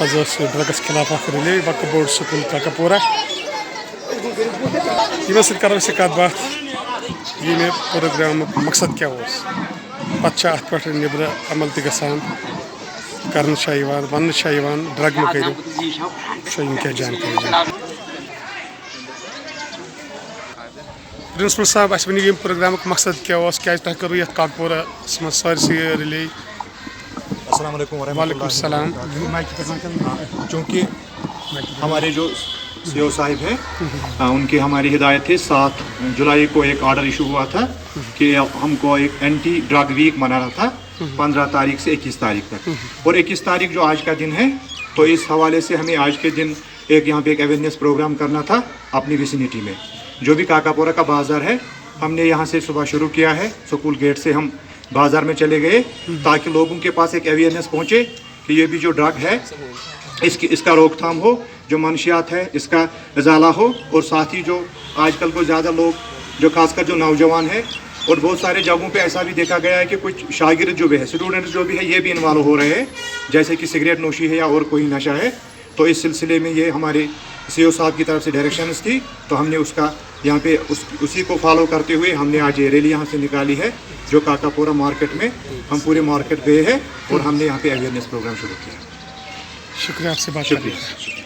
Drugs खिलाफ relay वक्फ board school Kakapora Yemen सत करो कत बात ये प्रोग्राम मकसद क्या पत् अत पे नबर अमल कर वन ड्रग मह करो क्या जानकारी प्रिंसिपल साहब अस वन प्रोग्राम मकसद क्या तुम करो ये काकपोरा सारी रिले वालेकुम सलाम। चूँकि हमारे जो सीओ साहिब हैं उनकी हमारी हिदायत थी 7 जुलाई को एक ऑर्डर इशू हुआ था कि हमको एक एंटी ड्रग वीक मनाना था 15 तारीख से 21 तारीख तक और 21 तारीख जो आज का दिन है तो इस हवाले से हमें आज के दिन एक यहाँ पे एक अवेयरनेस प्रोग्राम करना था अपनी विसिनिटी में जो भी काकापोरा का बाज़ार है। हमने यहाँ से सुबह शुरू किया है, स्कूल गेट से हम बाज़ार में चले गए ताकि लोगों के पास एक अवेयरनेस पहुँचे कि ये भी जो ड्रग है इसका रोकथाम हो, जो मनशियात है इसका इजाला हो और साथ ही जो आजकल को ज़्यादा लोग जो खासकर जो नौजवान हैं और बहुत सारे जगहों पे ऐसा भी देखा गया है कि कुछ शागिर्द जो भी है स्टूडेंट जो भी है ये भी इन्वॉल्व हो रहे हैं जैसे कि सिगरेट नोशी है या और कोई नशा है। तो इस सिलसिले में ये हमारे सीओ साहब की तरफ से डायरेक्शंस थी तो हमने उसका यहाँ पे उसी को फॉलो करते हुए हमने आज ये रैली यहाँ से निकाली है जो काकापोरा मार्केट में हम पूरे मार्केट गए हैं और हमने यहाँ पे अवेयरनेस प्रोग्राम शुरू किया। शुक्रिया आपसे बात शुक्रिया।